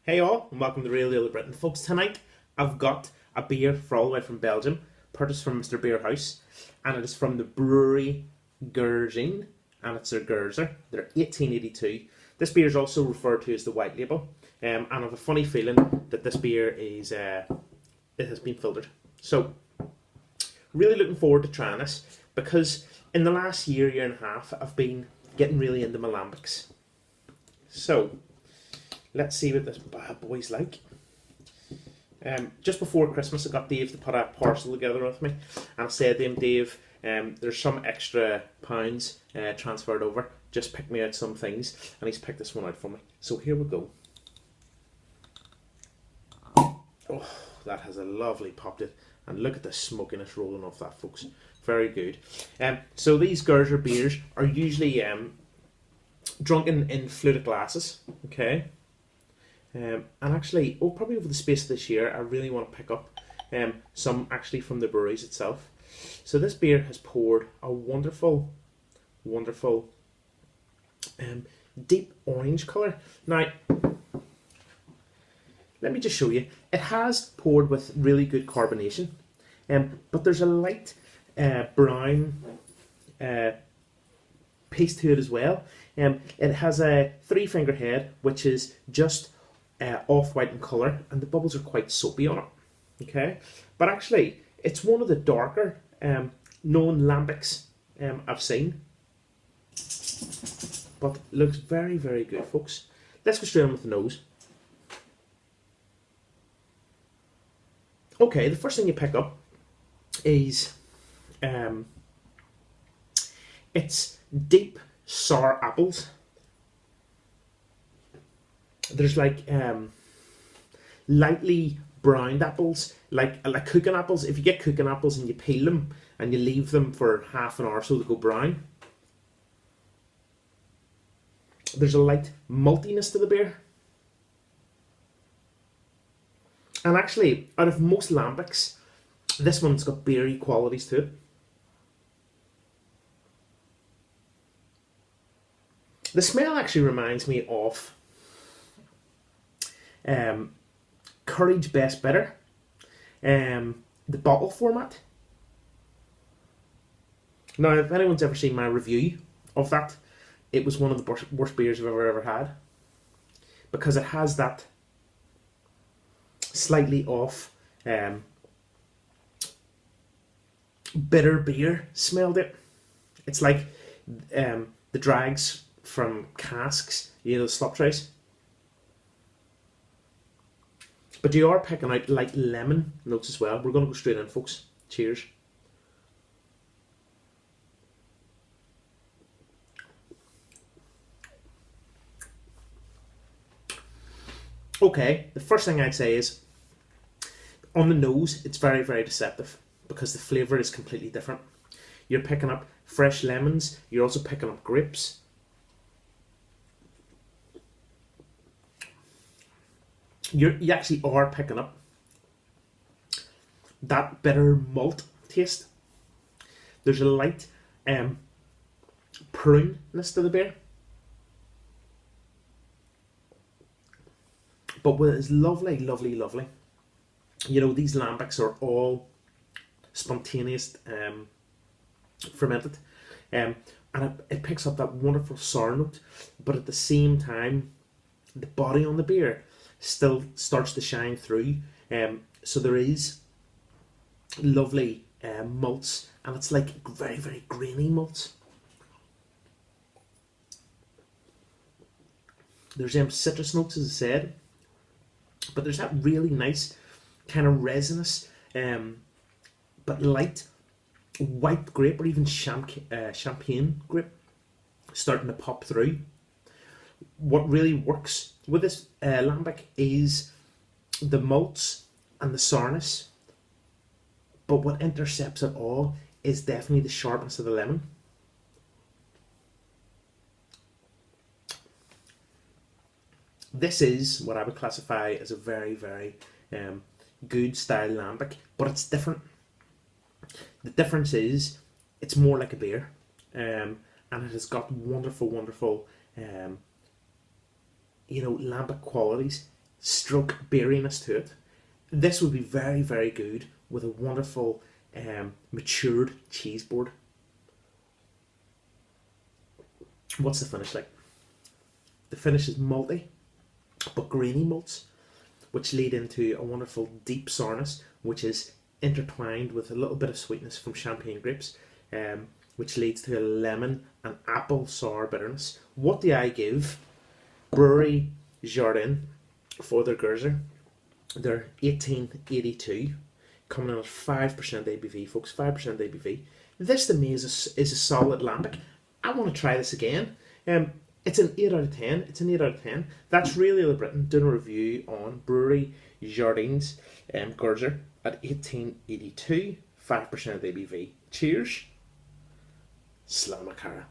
Hey all, and welcome to the Real Deal of Britain. Folks, tonight I've got a beer for all the way from Belgium, purchased from Mr. Beer House, and it is from the brewery Girardin, and it's their Gueuze. They're 1882. This beer is also referred to as the white label, and I have a funny feeling that this beer is it has been filtered. So, really looking forward to trying this, because in the last year and a half, I've been getting really into my lambics. So, let's see what this bad boy's like. Just before Christmas, I got Dave to put a parcel together with me, and I said to him, Dave, there's some extra pounds transferred over. Just pick me out some things, and he's picked this one out for me. So here we go. Oh, that has a lovely pop to it, and look at the smokiness rolling off that, folks. Very good. So these Gueuze beers are usually drunk in fluted glasses. Okay. And actually, probably over the space of this year, I really want to pick up some actually from the breweries itself. So this beer has poured a wonderful, wonderful deep orange colour. Now, let me just show you. It has poured with really good carbonation, but there's a light brown piece to it as well. It has a three-finger head, which is just off-white in colour, and the bubbles are quite soapy on it. Okay, but actually, it's one of the darker known lambics I've seen. But it looks very, very good, folks. Let's go straight on with the nose. Okay, the first thing you pick up is it's deep sour apples. There's like lightly browned apples, like cooking apples. If you get cooking apples and you peel them and you leave them for half an hour so they go brown, there's a light maltiness to the beer. And actually, out of most lambics, this one's got beery qualities to it. The smell actually reminds me of Courage Best Bitter, the bottle format. Now, if anyone's ever seen my review of that, it was one of the worst beers I've ever had, because it has that slightly off bitter beer smell to it. It's like the drags from casks, you know, the slop trays. But you are picking out light lemon notes as well. We're going to go straight in, folks. Cheers. Okay, the first thing I'd say is, on the nose, it's very, very deceptive, because the flavour is completely different. You're picking up fresh lemons, you're also picking up grapes. You actually are picking up that bitter malt taste. There's a light pruneness to the beer, but what is lovely, lovely, lovely, you know, these lambics are all spontaneous fermented, and it picks up that wonderful sour note, but at the same time, the body on the beer still starts to shine through. So there is lovely malts, and it's like very, very grainy malts. There's citrus notes, as I said, but there's that really nice kind of resinous, but light white grape, or even champagne grape starting to pop through. What really works with this lambic is the malts and the sourness, but what intercepts it all is definitely the sharpness of the lemon. This is what I would classify as a very, very good style lambic, but it's different. The difference is it's more like a beer, and it has got wonderful, wonderful lambic qualities. stroke beeriness to it. This would be very, very good with a wonderful matured cheese board. What's the finish like? The finish is malty, but grainy malts, which lead into a wonderful deep sourness, which is intertwined with a little bit of sweetness from champagne grapes, which leads to a lemon and apple sour bitterness. What do I give Brouwerij Girardin for their Gueuze? They're 1882, coming in at 5% ABV, folks. 5% ABV. This to me is a solid lambic. I want to try this again. It's an 8 out of 10. It's an 8 out of 10. That's Really Ill Britain doing a review on Brouwerij Girardin's Gueuze at 1882, 5% ABV. Cheers. Slamacara.